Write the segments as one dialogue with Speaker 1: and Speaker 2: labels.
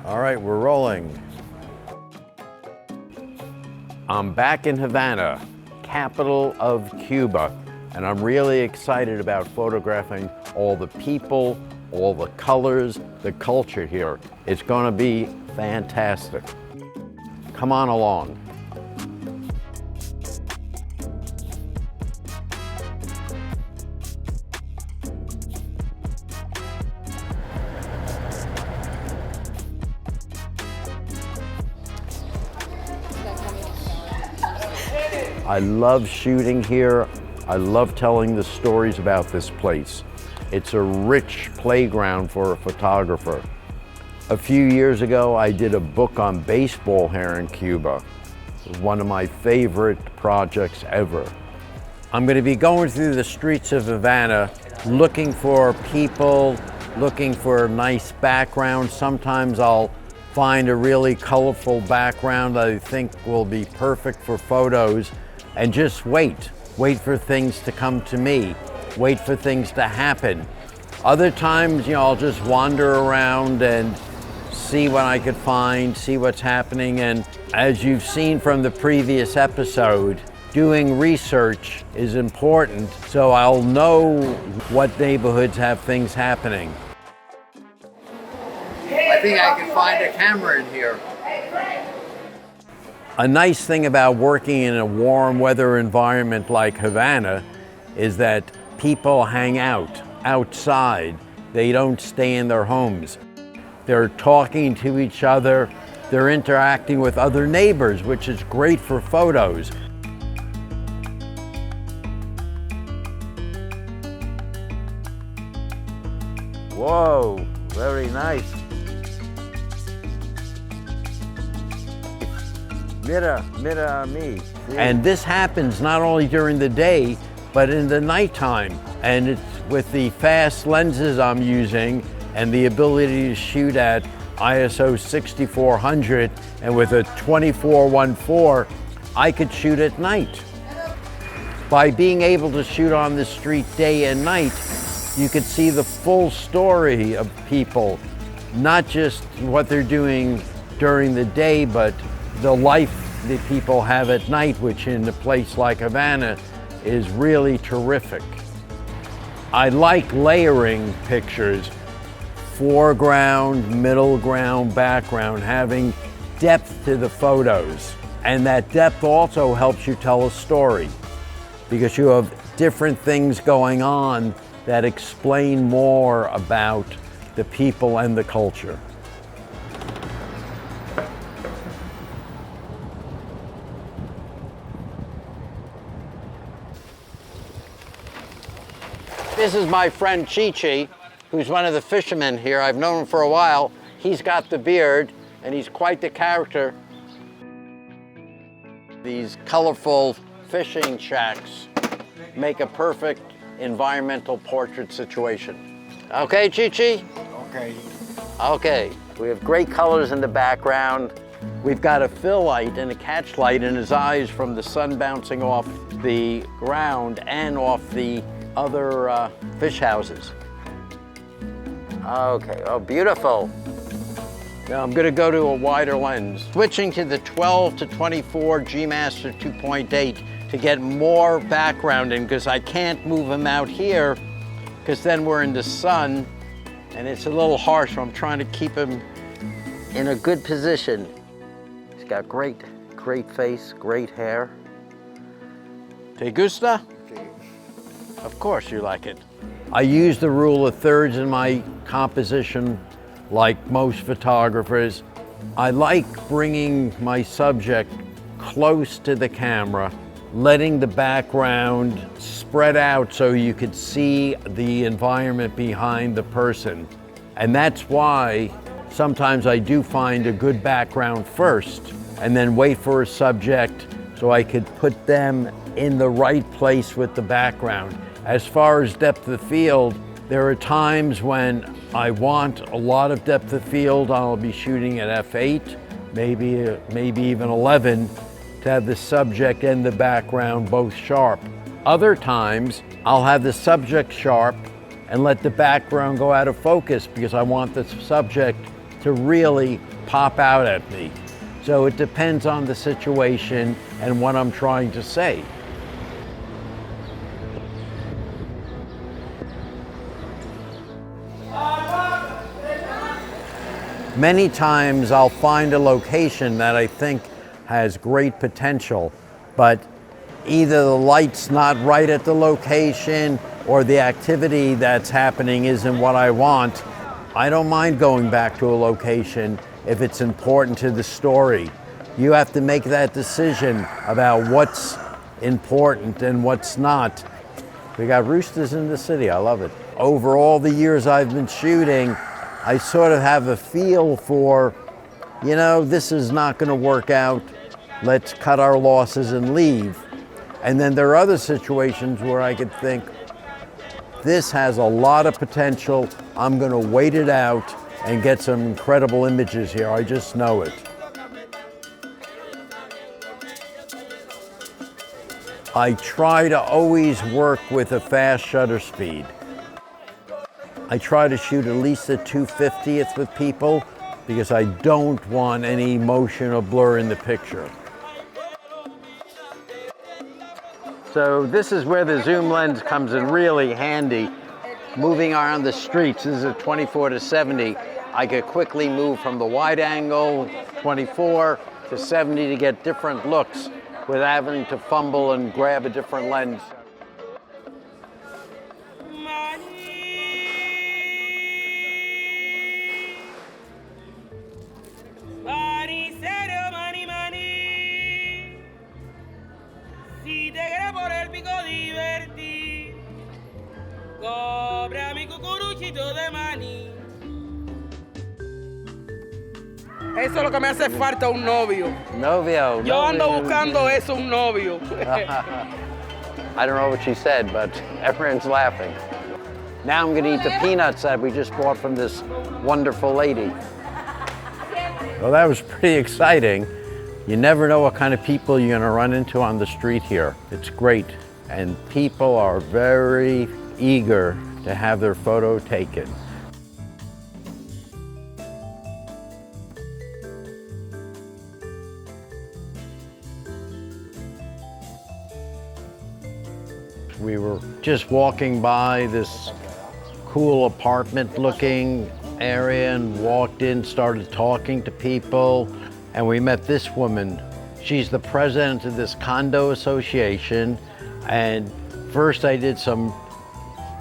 Speaker 1: All right, we're rolling. I'm back in Havana, capital of Cuba, and I'm really excited about photographing all the people, all the colors, the culture here. It's going to be fantastic. Come on along. I love shooting here. I love telling the stories about this place. It's a rich playground for a photographer. A few years ago, I did a book on baseball here in Cuba. It was one of my favorite projects ever. I'm going to be going through the streets of Havana, looking for people, looking for a nice background. Sometimes I'll find a really colorful background that I think will be perfect for photos, and just wait for things to come to me, wait for things to happen. Other times, I'll just wander around and see what I could find, see what's happening. And as you've seen from the previous episode, doing research is important, so I'll know what neighborhoods have things happening. I think I can find a camera in here. A nice thing about working in a warm weather environment like Havana is that people hang out outside. They don't stay in their homes. They're talking to each other. They're interacting with other neighbors, which is great for photos. Whoa, very nice. Mira a mí. And this happens not only during the day, but in the nighttime. And it's with the fast lenses I'm using and the ability to shoot at ISO 6400 and with a 24-1.4, I could shoot at night. By being able to shoot on the street day and night, you could see the full story of people, not just what they're doing during the day, but the life that people have at night, which in a place like Havana is really terrific. I like layering pictures, foreground, middle ground, background, having depth to the photos. And that depth also helps you tell a story because you have different things going on that explain more about the people and the culture. This is my friend Chi-Chi, who's one of the fishermen here. I've known him for a while. He's got the beard, and he's quite the character. These colorful fishing shacks make a perfect environmental portrait situation. Okay, Chi-Chi?
Speaker 2: Okay.
Speaker 1: Okay. We have great colors in the background. We've got a fill light and a catch light in his eyes from the sun bouncing off the ground and off the other fish houses. Okay, oh, beautiful. Now I'm gonna go to a wider lens. Switching to the 12 to 24 G Master 2.8 to get more background in, because I can't move him out here, because then we're in the sun and it's a little harsh, so I'm trying to keep him in a good position. He's got great face, great hair. ¿Te gusta? Of course you like it. I use the rule of thirds in my composition like most photographers. I like bringing my subject close to the camera, letting the background spread out so you could see the environment behind the person. And that's why sometimes I do find a good background first and then wait for a subject so I could put them in the right place with the background. As far as depth of field, there are times when I want a lot of depth of field. I'll be shooting at f8, maybe even 11, to have the subject and the background both sharp. Other times, I'll have the subject sharp and let the background go out of focus because I want the subject to really pop out at me. So it depends on the situation and what I'm trying to say. Many times I'll find a location that I think has great potential, but either the light's not right at the location or the activity that's happening isn't what I want. I don't mind going back to a location if it's important to the story. You have to make that decision about what's important and what's not. We got roosters in the city, I love it. Over all the years I've been shooting, I sort of have a feel for, you know, this is not gonna work out, let's cut our losses and leave. And then there are other situations where I could think, this has a lot of potential, I'm gonna wait it out and get some incredible images here, I just know it. I try to always work with a fast shutter speed. I try to shoot at least a 2/50th with people because I don't want any motion or blur in the picture. So this is where the zoom lens comes in really handy. Moving around the streets, this is a 24 to 70. I could quickly move from the wide angle 24 to 70 to get different looks without having to fumble and grab a different lens.
Speaker 2: Eso es lo que me hace falta, un novio.
Speaker 1: Novio.
Speaker 2: Yo ando buscando eso, un novio.
Speaker 1: I don't know what she said, but everyone's laughing. Now I'm gonna eat the peanuts that we just bought from this wonderful lady. Well, that was pretty exciting. You never know what kind of people you're gonna run into on the street here. It's great. And people are very eager to have their photo taken. We were just walking by this cool apartment looking area and walked in, started talking to people, and we met this woman. She's the president of this condo association, and first I did some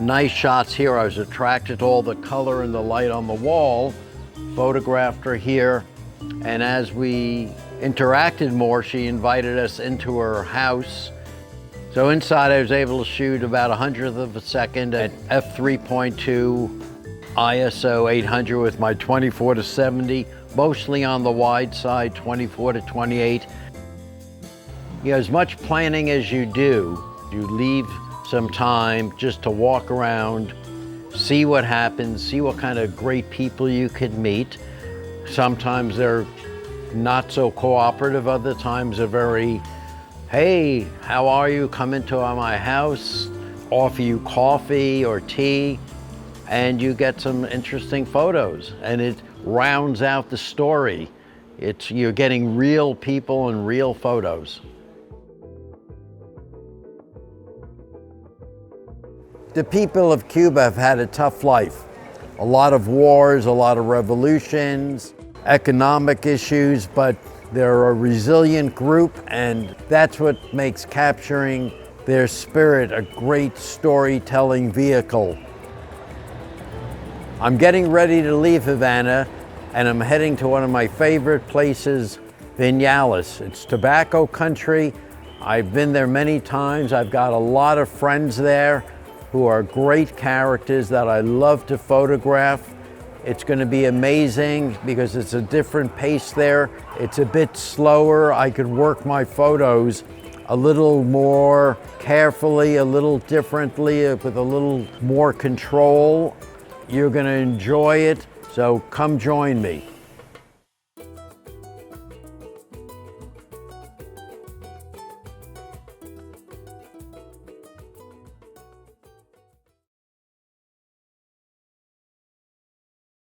Speaker 1: nice shots here. I was attracted to all the color and the light on the wall, photographed her here, and as we interacted more, she invited us into her house. So inside I was able to shoot about 100th of a second at f3.2 ISO 800 with my 24 to 70, mostly on the wide side, 24 to 28. You know, as much planning as you do, you leave some time just to walk around, see what happens, see what kind of great people you could meet. Sometimes they're not so cooperative, other times they're very, hey, how are you? Come into my house, offer you coffee or tea, and you get some interesting photos. And it rounds out the story. You're getting real people and real photos. The people of Cuba have had a tough life. A lot of wars, a lot of revolutions, economic issues, but they're a resilient group, and that's what makes capturing their spirit a great storytelling vehicle. I'm getting ready to leave Havana, and I'm heading to one of my favorite places, Vinales. It's tobacco country. I've been there many times. I've got a lot of friends there who are great characters that I love to photograph. It's going to be amazing because it's a different pace there. It's a bit slower. I could work my photos a little more carefully, a little differently, with a little more control. You're going to enjoy it, so come join me.